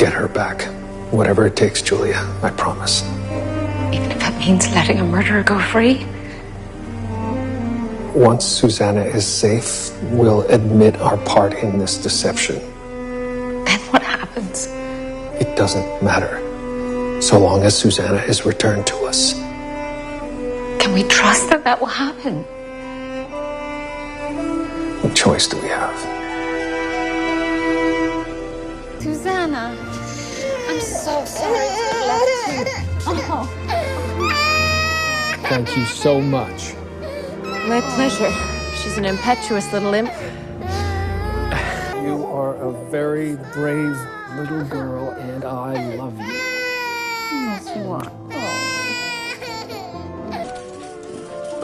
get her back. Whatever it takes, Julia, I promise. Even if it means letting a murderer go free? Once Susanna is safe, we'll admit our part in this deception. Then what happens? It doesn't matter, so long as Susanna is returned to us. Can we trust that that will happen? What choice do we have? Susanna, I'm so sorry to have left you. Oh. Thank you so much. My pleasure. She's an impetuous little imp. You are a very brave little girl, and I love you. Yes, you are.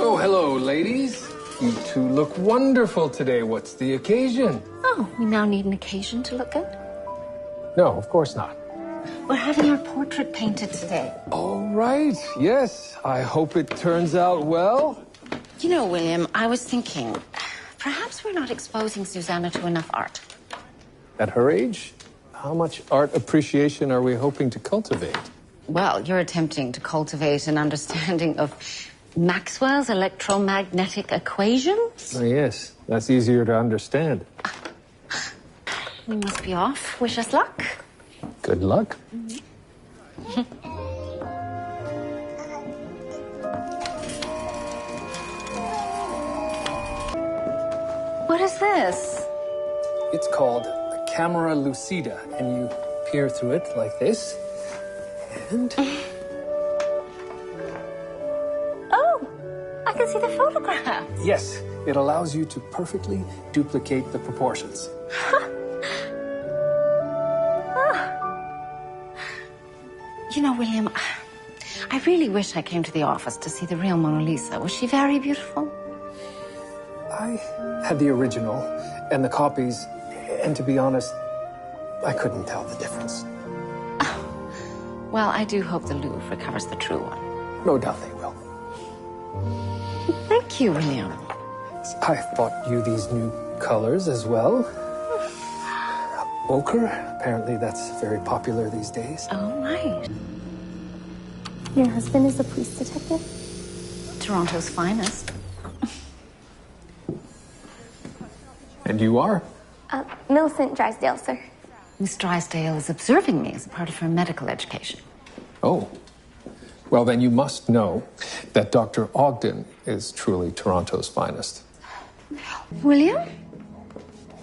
Oh, hello, ladies. You two look wonderful today. What's the occasion? Oh, we now need an occasion to look good? No, of course not. We're having our portrait painted today. All right, yes. I hope it turns out well. You know, William, I was thinking, perhaps we're not exposing Susanna to enough art. At her age, how much art appreciation are we hoping to cultivate? Well, you're attempting to cultivate an understanding of Maxwell's electromagnetic equations? Oh, yes, that's easier to understand. We must be off. Wish us luck. Good luck. What is this? It's called a camera lucida, and you peer through it like this. And Oh, I can see the photograph. yes, it allows you to perfectly duplicate the proportions. You know, William, I really wish I came to the office to see the real Mona Lisa. Was she very beautiful? I had the original and the copies, and to be honest, I couldn't tell the difference. Well, I do hope the Louvre recovers the true one. No doubt they will. Thank you, William. I bought you these new colors as well. Ochre, apparently that's very popular these days. Oh, right. Your husband is a police detective? Toronto's finest. And you are? Millicent Drysdale, sir. Miss Drysdale is observing me as a part of her medical education. Oh. Well, then you must know that Dr. Ogden is truly Toronto's finest. William?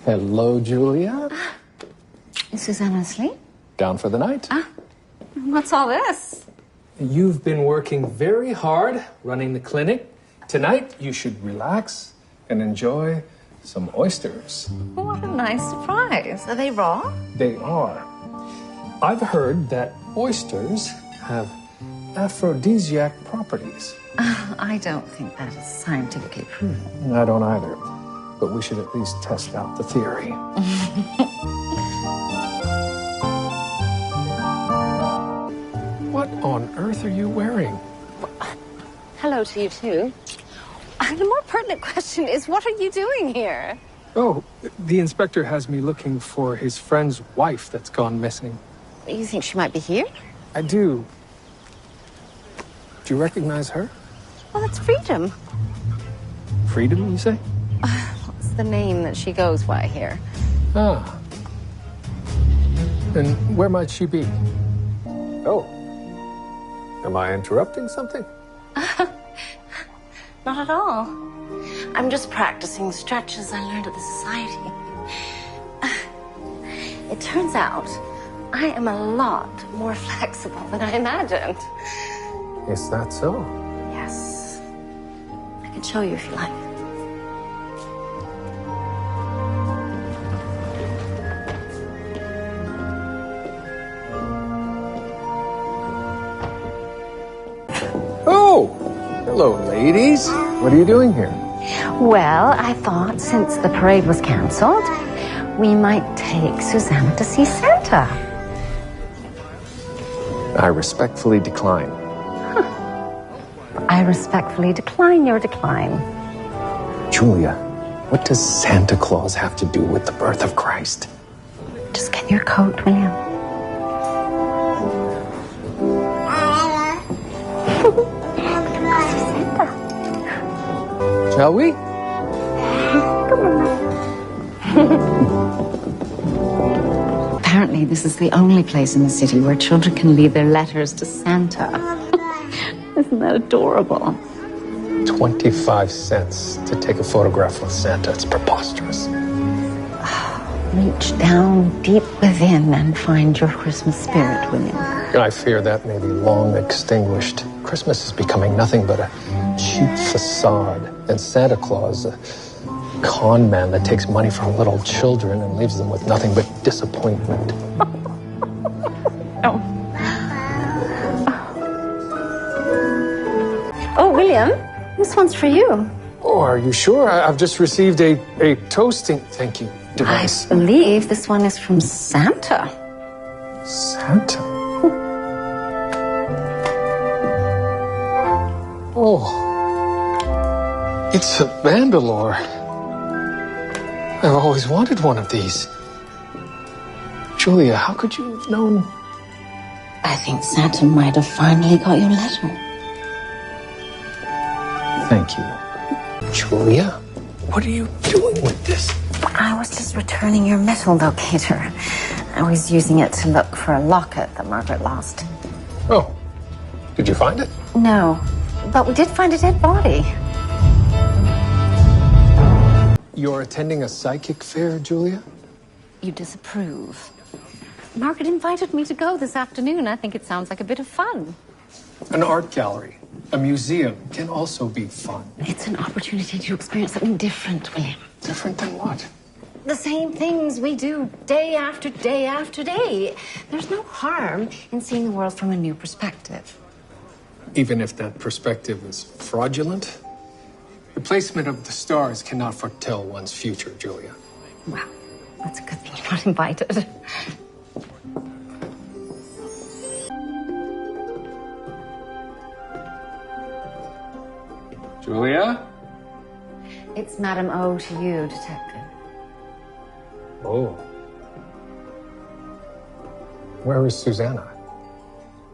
Hello, Julia. Is Susanna asleep? Down for the night? What's all this? You've been working very hard running the clinic. Tonight, you should relax and enjoy some oysters. What a nice surprise. Are they raw? They are. I've heard that oysters have aphrodisiac properties. I don't think that is scientifically proven. I don't either, but we should at least test out the theory. What on earth are you wearing? Hello to you, too. The more pertinent question is, what are you doing here? Oh, the inspector has me looking for his friend's wife that's gone missing. You think she might be here? I do. Do you recognize her? Well, that's Freedom. Freedom, you say? It's the name that she goes by here. Ah. And where might she be? Oh. Am I interrupting something? Not at all. I'm just practicing stretches I learned at the society. It turns out I am a lot more flexible than I imagined. Is that so? Yes. I can show you if you like. Oh! Hello, ladies. What are you doing here? Well, I thought since the parade was canceled, we might take Susanna to see Santa. I respectfully decline. I respectfully decline your decline. Julia, what does Santa Claus have to do with the birth of Christ? Just get your coat, William. Shall we? Apparently, this is the only place in the city where children can leave their letters to Santa. Isn't that adorable? 25 cents to take a photograph with Santa. It's preposterous. Reach down deep within and find your Christmas spirit, William. I fear that may be long extinguished. Christmas is becoming nothing but a cheap facade. And Santa Claus, a con man that takes money from little children and leaves them with nothing but disappointment. Oh. Oh, William, this one's for you. Oh, are you sure? I've just received a toasting, thank you, device. I believe this one is from Santa. Santa? Oh, it's a Mandalore. I've always wanted one of these. Julia, how could you have known? I think Santa might have finally got your letter. Thank you. Julia, what are you doing with this? I was just returning your metal locator. I was using it to look for a locket that Margaret lost. Oh, did you find it? No, but we did find a dead body. You're attending a psychic fair, Julia? You disapprove. Margaret invited me to go this afternoon. I think it sounds like a bit of fun. An art gallery, a museum can also be fun. It's an opportunity to experience something different, William. Different than what? The same things we do day after day after day. There's no harm in seeing the world from a new perspective. Even if that perspective is fraudulent? The placement of the stars cannot foretell one's future, Julia. Well, that's a good thing you're not invited. Julia? It's Madame O to you, Detective. Oh. Where is Susanna?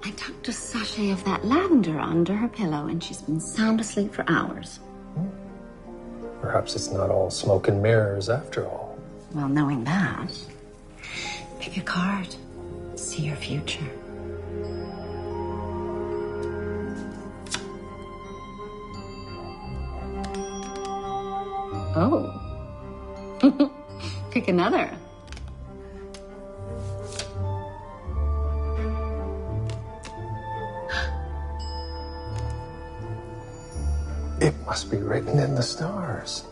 I tucked a sachet of that lavender under her pillow, and she's been sound asleep for hours. Perhaps it's not all smoke and mirrors after all. Well, knowing that, pick a card. See your future. Oh. Pick another. It must be written in the stars.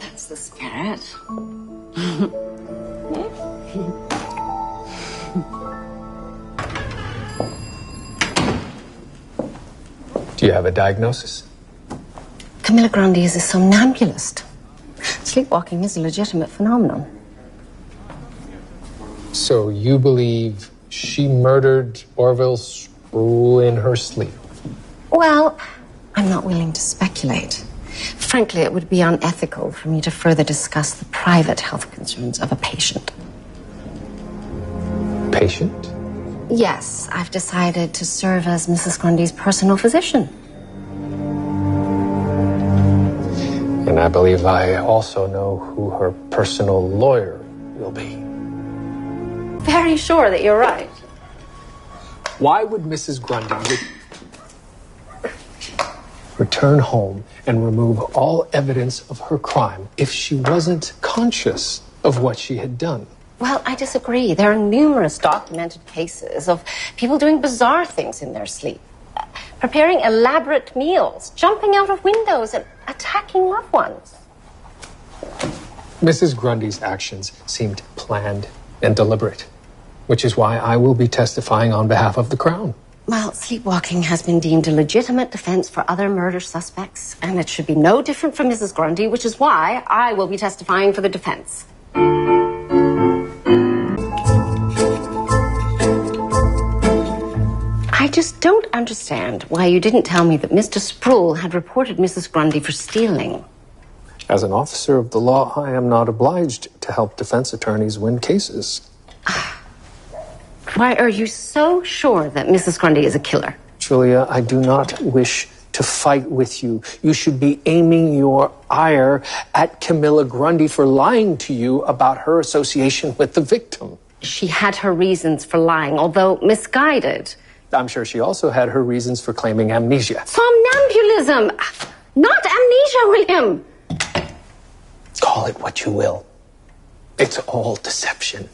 That's the spirit. Do you have a diagnosis? Camilla Grandi is a somnambulist. Sleepwalking is a legitimate phenomenon. So you believe she murdered Orville Sproul in her sleep? Well, I'm not willing to speculate. Frankly, it would be unethical for me to further discuss the private health concerns of a patient. Patient? Yes, I've decided to serve as Mrs. Grundy's personal physician. And I believe I also know who her personal lawyer will be. Very sure that you're right. Why would Mrs. Grundy return home and remove all evidence of her crime if she wasn't conscious of what she had done? Well, I disagree. There are numerous documented cases of people doing bizarre things in their sleep. Preparing elaborate meals, jumping out of windows, and attacking loved ones. Mrs. Grundy's actions seemed planned and deliberate, which is why I will be testifying on behalf of the Crown. Well, sleepwalking has been deemed a legitimate defense for other murder suspects, and it should be no different from Mrs. Grundy, which is why I will be testifying for the defense. I just don't understand why you didn't tell me that Mr. Sproul had reported Mrs. Grundy for stealing. As an officer of the law, I am not obliged to help defense attorneys win cases. Why are you so sure that Mrs. Grundy is a killer? Julia, I do not wish to fight with you. You should be aiming your ire at Camilla Grundy for lying to you about her association with the victim. She had her reasons for lying, although misguided. I'm sure she also had her reasons for claiming amnesia. Somnambulism! Not amnesia, William! Call it what you will. It's all deception.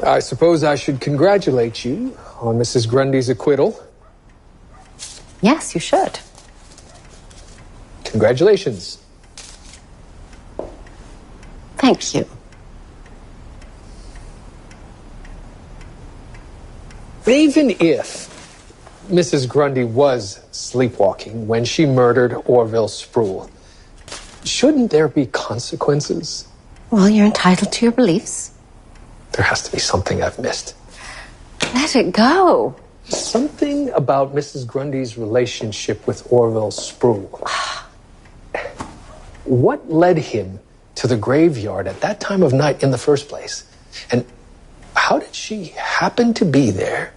I suppose I should congratulate you on Mrs. Grundy's acquittal. Yes, you should. Congratulations. Thank you. Even if Mrs. Grundy was sleepwalking when she murdered Orville Sproul, shouldn't there be consequences? Well, you're entitled to your beliefs. There has to be something I've missed. Let it go. Something about Mrs. Grundy's relationship with Orville Sproul. What led him to the graveyard at that time of night in the first place? And how did she happen to be there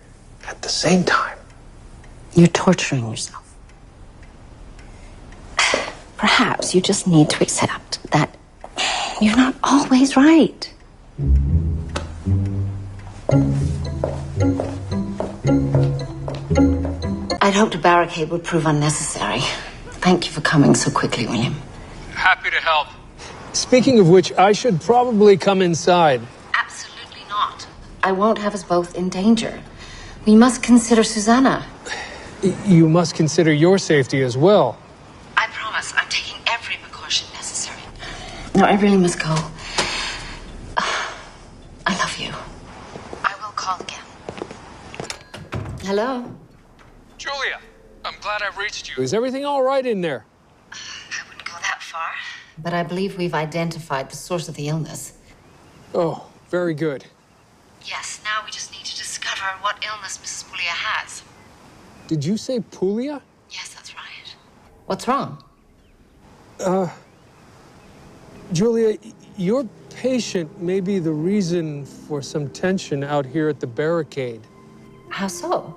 at the same time? You're torturing yourself. Perhaps you just need to accept that you're not always right. I'd hoped a barricade would prove unnecessary. Thank you for coming so quickly, William. Happy to help. Speaking of which, I should probably come inside. Absolutely not. I won't have us both in danger. We must consider Susanna. You must consider your safety as well. I promise I'm taking every precaution necessary. No, I really must go. I love you. I will call again. Hello? Julia, I'm glad I've reached you. Is everything all right in there? I wouldn't go that far. But I believe we've identified the source of the illness. Oh, very good. Yes, now we just need to discover what illness Mrs. Puglia has. Did you say Puglia? Yes, that's right. What's wrong? Julia, your patient may be the reason for some tension out here at the barricade. How so?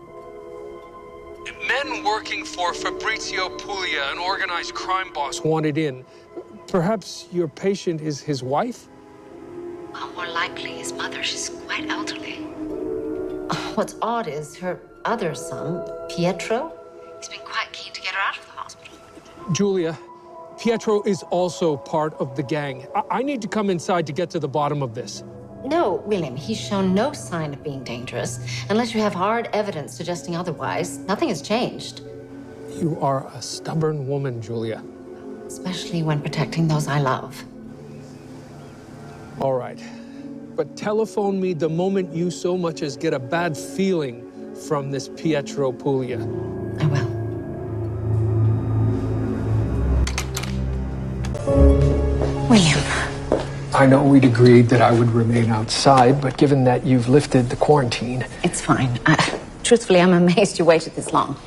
Men working for Fabrizio Puglia, an organized crime boss, Wanted in. Perhaps your patient is his wife? Well, more likely his mother. She's quite elderly. What's odd is her other son, Pietro, he's been quite keen to get her out of the hospital. Julia, Pietro is also part of the gang. I need to come inside to get to the bottom of this. No, William, he's shown no sign of being dangerous. Unless you have hard evidence suggesting otherwise, nothing has changed. You are a stubborn woman, Julia. Especially when protecting those I love. All right. But telephone me the moment you so much as get a bad feeling from this Pietro Puglia. I will. William. I know we'd agreed that I would remain outside, but given that you've lifted the quarantine... It's fine. Truthfully, I'm amazed you waited this long.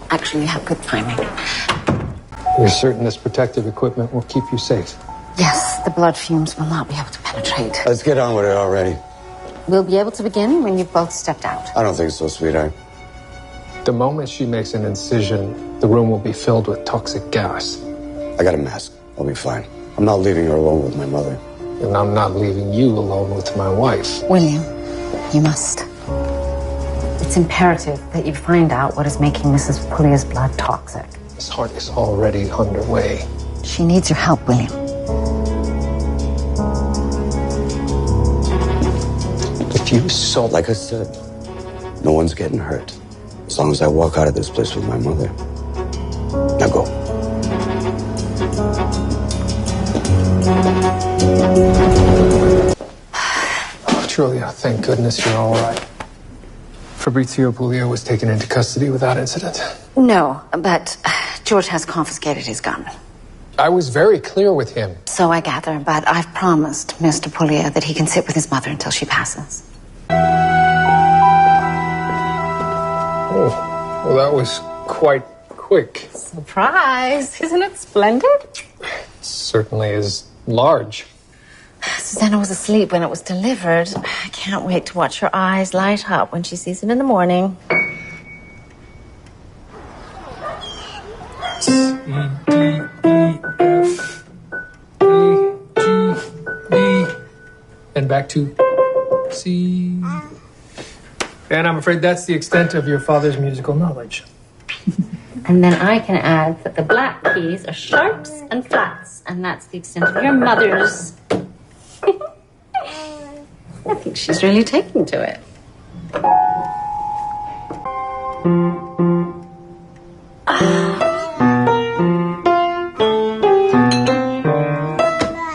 Actually, you have good timing. You're certain this protective equipment will keep you safe? Yes, the blood fumes will not be able to penetrate. Let's get on with it already. We'll be able to begin when you've both stepped out. I don't think so, sweetheart. The moment she makes an incision, the room will be filled with toxic gas. I got a mask. I'll be fine. I'm not leaving her alone with my mother. And I'm not leaving you alone with my wife. William, you must. It's imperative that you find out what is making Mrs. Puglia's blood toxic. This heart is already underway. She needs your help, William. If you saw... Like I said, no one's getting hurt. As long as I walk out of this place with my mother. Now go. Oh, Julia, thank goodness you're all right. Fabrizio Puglia was taken into custody without incident. No, but George has confiscated his gun. I was very clear with him. So I gather, but I've promised Mr. Puglia that he can sit with his mother until she passes. Oh, well, that was quite quick. Surprise! Isn't it splendid? Certainly is large. Susanna was asleep when it was delivered. I can't wait to watch her eyes light up when she sees it in the morning. C, D, E, F, A, G, B, and back to C. And I'm afraid that's the extent of your father's musical knowledge. And then I can add that the black keys are sharps and flats, and that's the extent of your mother's. I think she's really taking to it.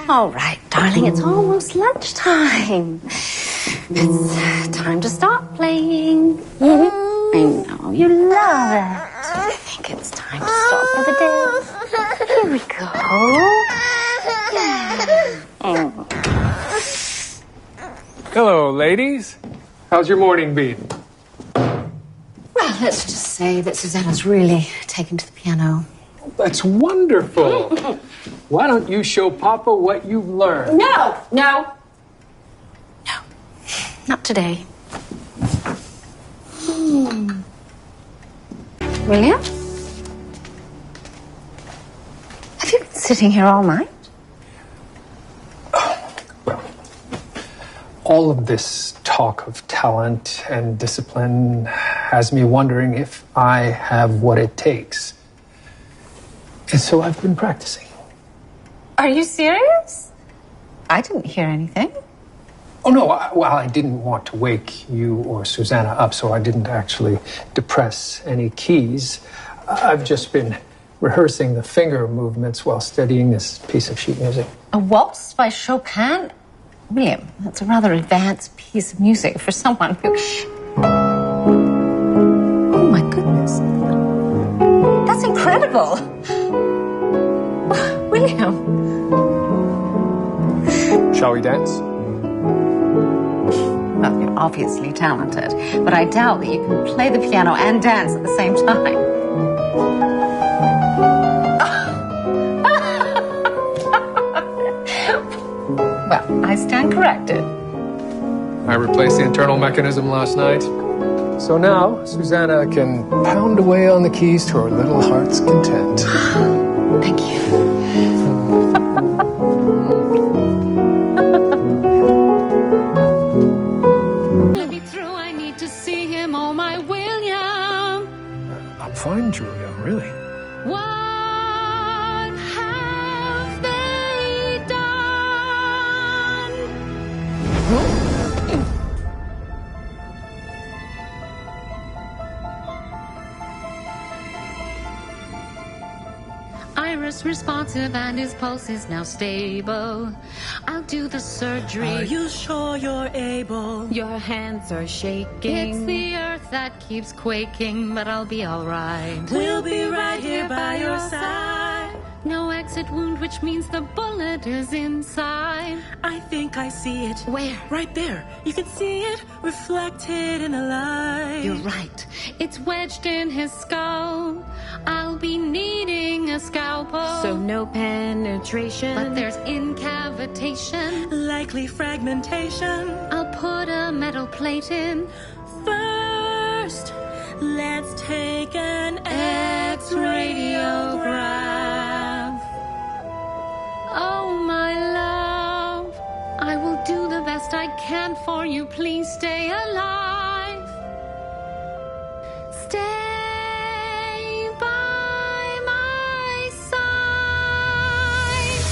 All right, darling, it's almost lunchtime. It's time to stop playing. I know, you love it. I think it's time to stop for the day. Here we go. Yeah. Hello, ladies. How's your morning been? Well, let's just say that Susanna's really taken to the piano. That's wonderful. Why don't you show Papa what you've learned? No. Not today. William? Have you been sitting here all night? Well, all of this talk of talent and discipline has me wondering if I have what it takes. And so I've been practicing. Are you serious? I didn't hear anything. Oh, no, I didn't want to wake you or Susanna up, so I didn't actually depress any keys. I've just been rehearsing the finger movements while studying this piece of sheet music. A waltz by Chopin? William, that's a rather advanced piece of music for someone who... Oh, my goodness. That's incredible. William. Shall we dance? Well, you're obviously talented, but I doubt that you can play the piano and dance at the same time. Well, I stand corrected. I replaced the internal mechanism last night. So now, Susanna can pound away on the keys to her little heart's content. Thank you. Fine, Julia, really. What have they done? Iris responsive and his pulse is now stable. I'll do the surgery. Are you sure you're able? Your hands are shaking. It's the earth that keeps quaking, but I'll be alright. We'll be right here by your side. No exit wound, which means the bullet is inside. I think I see it. Where? Right there. You can see it reflected in the light. You're right. It's wedged in his skull. I'll be needing a scalpel. So no penetration. But there's incavitation. Likely fragmentation. I'll put a metal plate in. First, let's take an X-radiograph. Oh, my love, I will do the best I can for you. Please stay alive. Stay by my side.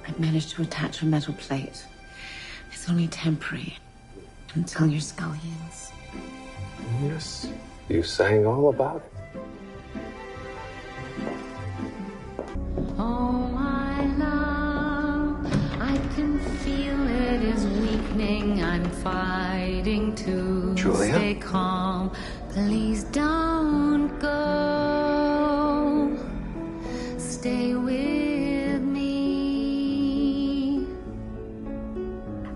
I've managed to attach a metal plate. It's only temporary until your skull heals. Yes, you sang all about it. Oh, my love, I can feel it is weakening. I'm fighting to Julia? stay calm. Please don't go. Stay with me.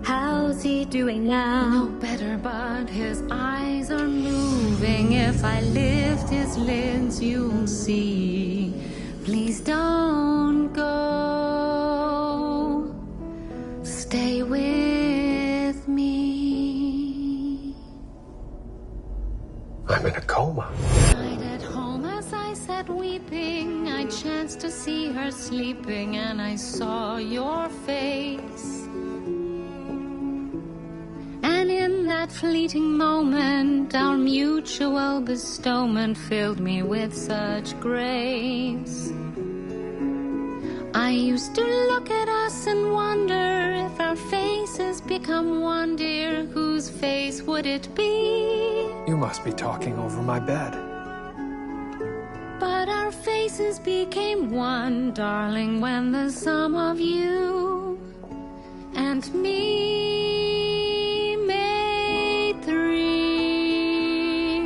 How's he doing now? No better, but his eyes are moving. If I live lift his lids, you'll see. Please don't go. Stay with me. I'm in a coma. Night at home as I sat weeping, I chanced to see her sleeping, and I saw your face. And in that fleeting moment, our mutual bestowment filled me with such grace. I used to look at us and wonder if our faces become one, dear, whose face would it be? You must be talking over my bed. But our faces became one, darling, when the sum of you and me made three.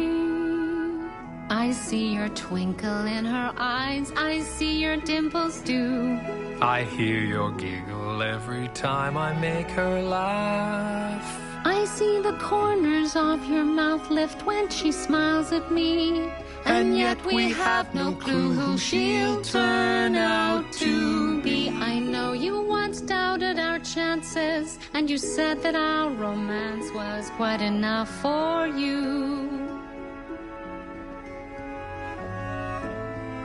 I see your twinkle in her eyes, I see your dimples too. I hear your giggle every time I make her laugh. I see the corners of your mouth lift when she smiles at me. And yet we have no clue who she'll turn out to be. I know you once doubted our chances, and you said that our romance was quite enough for you.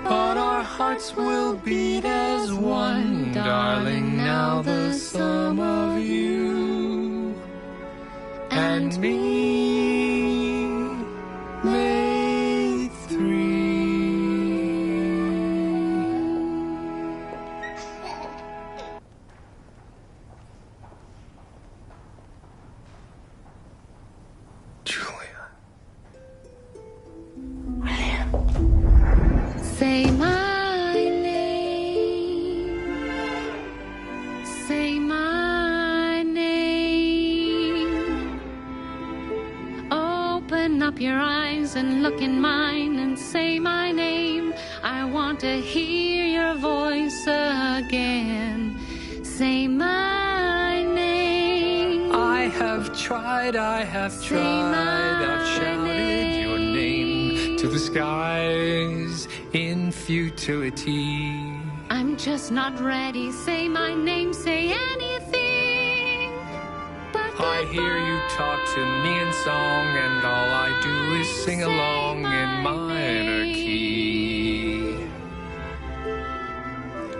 But our hearts will beat as one, darling, now the sum of you and me made three. Julia. Say my name. Say my name. Open up your eyes and look in mine and say my name. I want to hear your voice again. Say my name. I have tried, I've shouted your name to the skies in futility. I'm just not ready. Say my name, say anything. But I hear you talk to me in song, and all I do is sing along in minor key.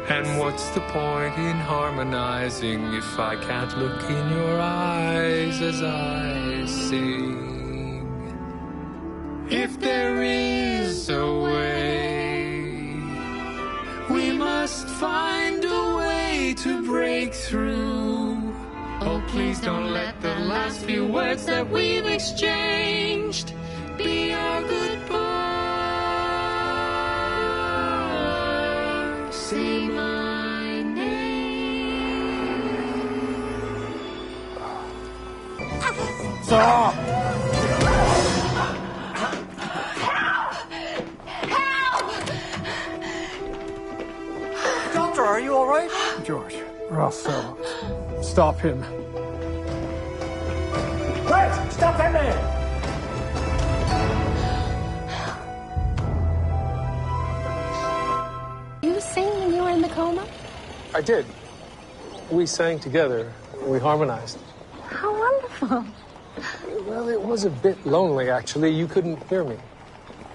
And what's the point in harmonizing if I can't look in your eyes as I sing? If there is a way, we must find a way to break through. Oh, please don't let the last few words that we've exchanged be our goodbye. Say my name. Stop! Doctor, are you all right? George, rough fellow. Stop him. Right! Stop him there! You sang when you were in the coma? I did. We sang together. We harmonized. How wonderful. Well, it was a bit lonely, actually. You couldn't hear me.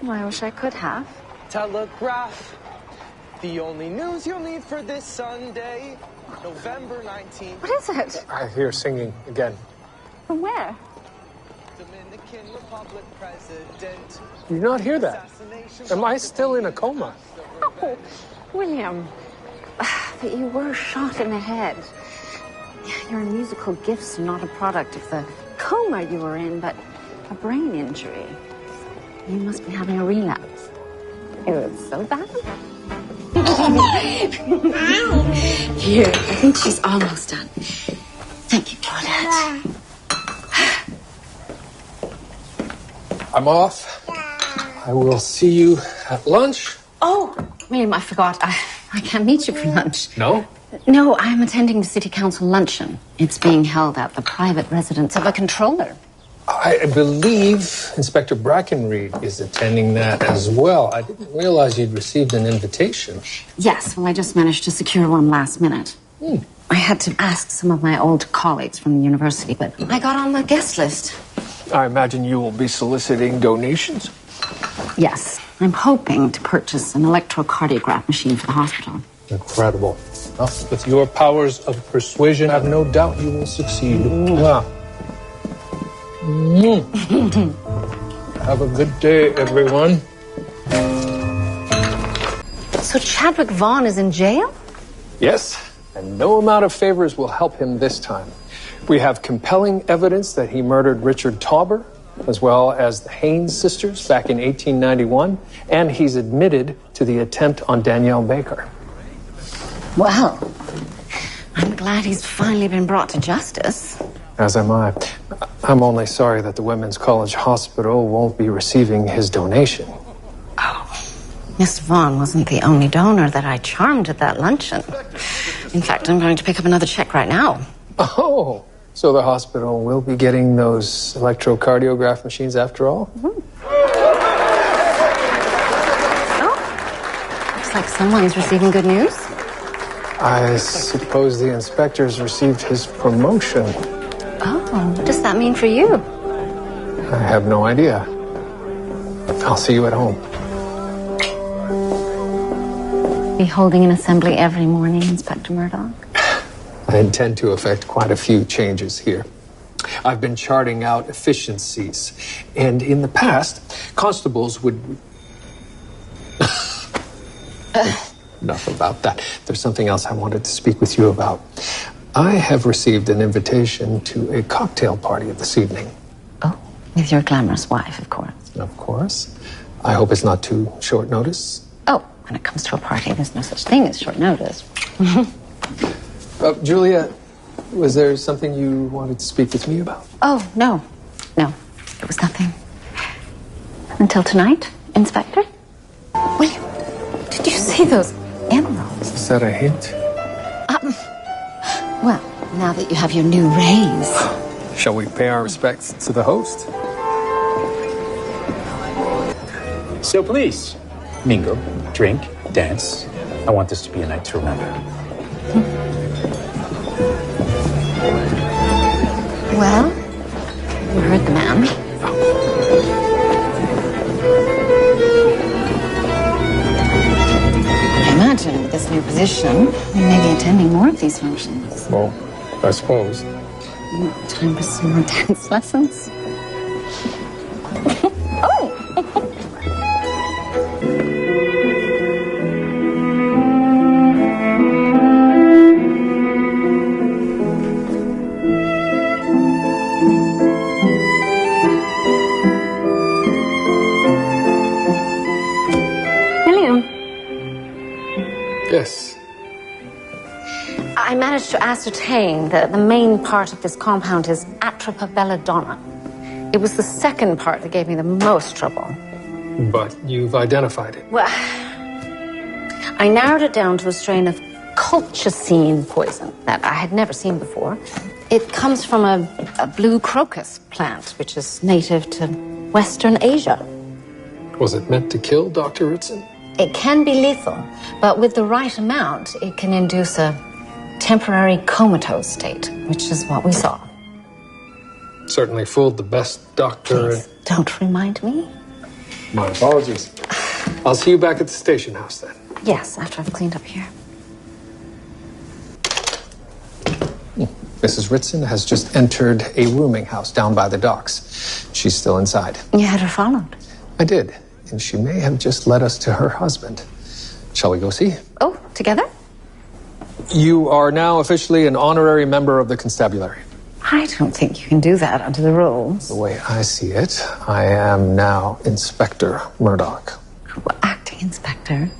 Well, I wish I could have. Telegraph. The only news you'll need for this Sunday, November 19th. What is it? I hear singing again. From where? Dominican Republic President. You not hear that? Am I still in a coma? Oh, William. But you were shot in the head. Your musical gifts are not a product of the coma you were in, but a brain injury. You must be having a relapse. It was so bad. Here, I think she's almost done. Thank you, Claudette. I'm off. I will see you at lunch. Oh, William, I forgot. I can't meet you for lunch. No? No, I'm attending the city council luncheon. It's being held at the private residence of a controller. I believe Inspector Brackenreed is attending that as well. I didn't realize you'd received an invitation. Yes, well, I just managed to secure one last minute. I had to ask some of my old colleagues from the university, but I got on the guest list. I imagine you will be soliciting donations? Yes, I'm hoping to purchase an electrocardiograph machine for the hospital. Incredible. Well, with your powers of persuasion, I have no doubt you will succeed. Wow. Have a good day, everyone. So Chadwick Vaughn is in jail? Yes, and no amount of favors will help him this time. We have compelling evidence that he murdered Richard Tauber, as well as the Haynes sisters back in 1891, and he's admitted to the attempt on Danielle Baker. Well, I'm glad he's finally been brought to justice. As am I. I'm only sorry that the Women's College Hospital won't be receiving his donation. Mr. Vaughn wasn't the only donor that I charmed at that luncheon. In fact, I'm going to pick up another check right now. Oh, so the hospital will be getting those electrocardiograph machines after all? Oh, looks like someone's receiving good news. I suppose the inspector's received his promotion. Oh, what does that mean for you? I have no idea. I'll see you at home. Be holding an assembly every morning, Inspector Murdoch? I intend to effect quite a few changes here. I've been charting out efficiencies, and in the past, constables would... Enough about that. There's something else I wanted to speak with you about. I have received an invitation to a cocktail party this evening. Oh, with your glamorous wife, of course. Of course. I hope it's not too short notice. Oh, when it comes to a party, there's no such thing as short notice. Julia, was there something you wanted to speak with me about? Oh, no. No, it was nothing. Until tonight, Inspector? William, did you see those emeralds? Is that a hint? Well, now that you have your new raise. Shall we pay our respects to the host? So please, mingle, drink, dance. I want this to be a night to remember. Well, you heard the man. I imagine with this new position, we may be attending more of these functions. Well, I suppose. Time for some more dance lessons. Oh! William. Yes. I managed to ascertain that the main part of this compound is Atropa belladonna. It was the second part that gave me the most trouble. But you've identified it. Well, I narrowed it down to a strain of colchicine poison that I had never seen before. It comes from a blue crocus plant, which is native to Western Asia. Was it meant to kill Dr. Ritson? It can be lethal, but with the right amount, it can induce a temporary comatose state, which is what we saw. Certainly fooled the best doctor. Please, don't remind me. My apologies. I'll see you back at the station house then. Yes, after I've cleaned up here. Mrs. Ritson has just entered a rooming house down by the docks. She's still inside. You had her followed? I did, and she may have just led us to her husband. Shall we go see? Oh, together? You are now officially an honorary member of the constabulary. I don't think you can do that under the rules. The way I see it, I am now Inspector Murdoch. Well, acting inspector.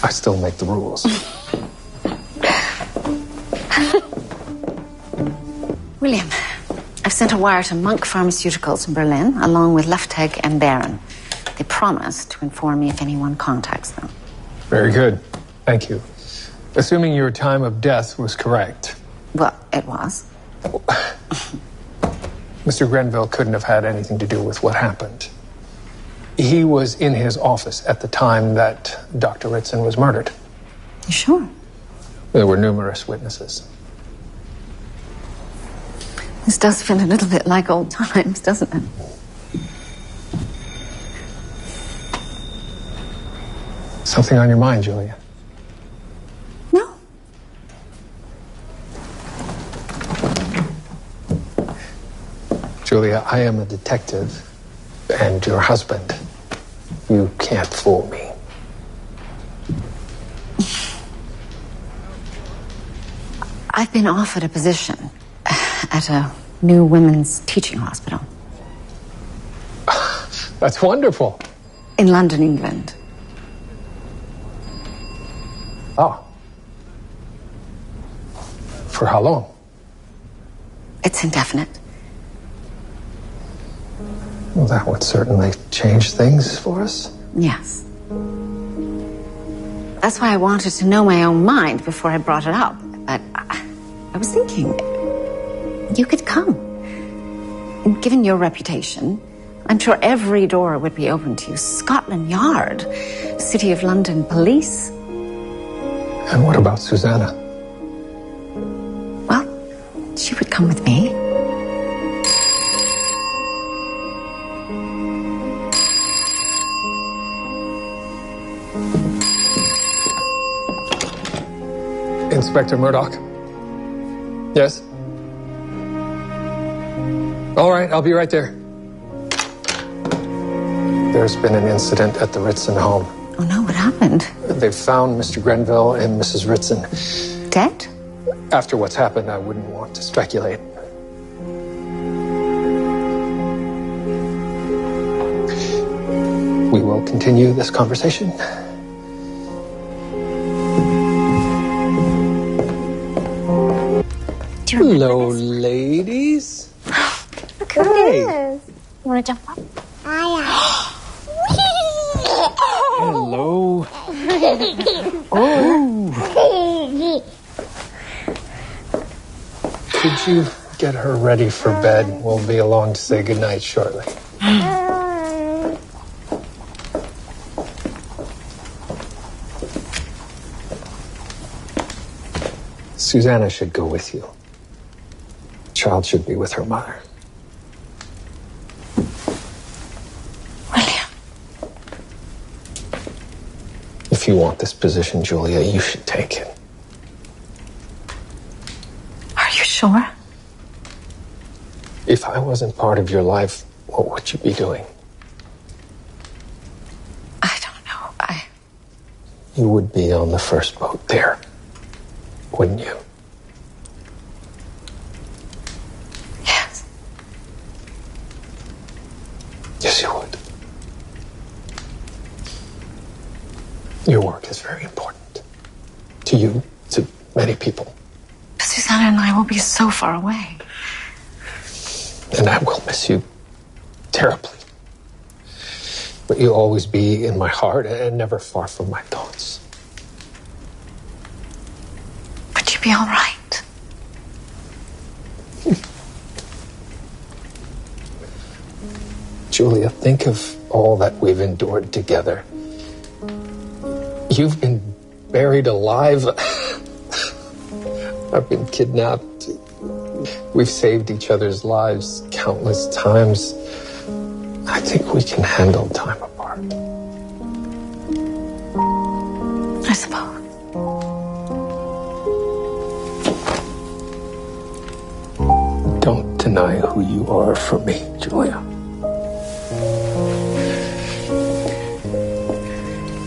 I still make the rules. William, I've sent a wire to Monk Pharmaceuticals in Berlin, along with Luftig and Baron. They promised to inform me if anyone contacts them. Very good. Thank you. Assuming your time of death was correct. Well, it was. Mr. Grenville couldn't have had anything to do with what happened. He was in his office at the time that Dr. Ritson was murdered. You sure? There were numerous witnesses. This does feel a little bit like old times, doesn't it? Something on your mind, Julia? No. Julia, I am a detective and your husband. You can't fool me. I've been offered a position at a new women's teaching hospital. That's wonderful. In London, England. Oh. For how long? It's indefinite. Well, that would certainly change things for us. Yes. That's why I wanted to know my own mind before I brought it up. But I was thinking, you could come. And given your reputation, I'm sure every door would be open to you. Scotland Yard, City of London Police. And what about Susanna? Well, she would come with me. Inspector Murdoch? Yes? All right, I'll be right there. There's been an incident at the Ritson home. Oh no, what happened? They've found Mr. Grenville and Mrs. Ritson. Dead? After what's happened, I wouldn't want to speculate. We will continue this conversation. Hello, ladies. Look who it is. You want to jump up? Hello. Oh. Could you get her ready for bed? We'll be along to say goodnight shortly. Susanna should go with you. The child should be with her mother. William. If you want this position, Julia, you should take it. Are you sure? If I wasn't part of your life, what would you be doing? I don't know. You would be on the first boat there, wouldn't you? Yes. Yes, you would. Your work is very important. To you, to many people. Susanna and I will be so far away. And I will miss you terribly. But you'll always be in my heart and never far from my thoughts. Would you be all right? Julia, think of all that we've endured together. You've been buried alive. I've been kidnapped. We've saved each other's lives countless times. I think we can handle time apart. I suppose. Don't deny who you are for me, Julia.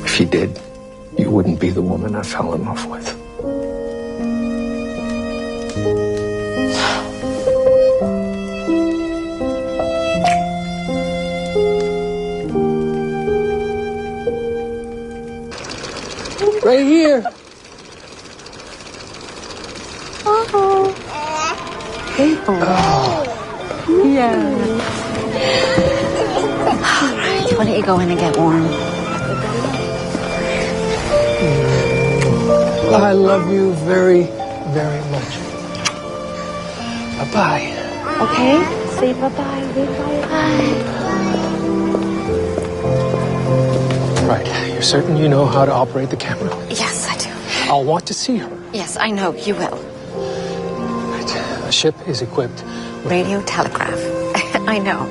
If you did, you wouldn't be the woman I fell in love with. Right here. Oh. People. Oh. Yeah. All right, why don't you go in and get warm? I love you very, very much. Bye-bye. Okay? say bye-bye, William. Bye. Right. You're certain you know how to operate the camera? Yes, I do. I'll want to see her. Yes, I know. You will. Right. The ship is equipped with Radio telegraph. I know.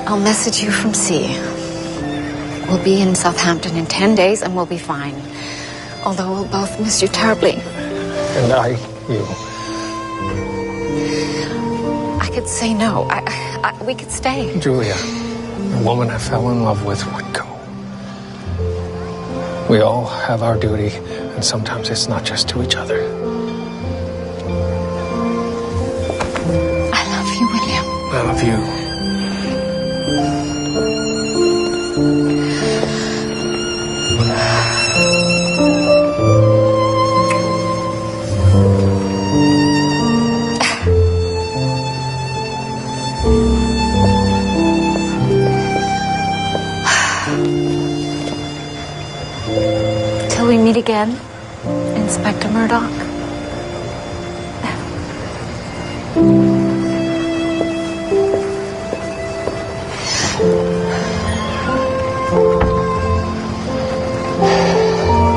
I'll message you from sea. We'll be in Southampton in 10 days and we'll be fine. Although we'll both miss you terribly. And you. I could say no. We could stay. Julia, the woman I fell in love with would go. We all have our duty, and sometimes it's not just to each other. I love you, William. I love you. Till we meet again, Inspector Murdoch.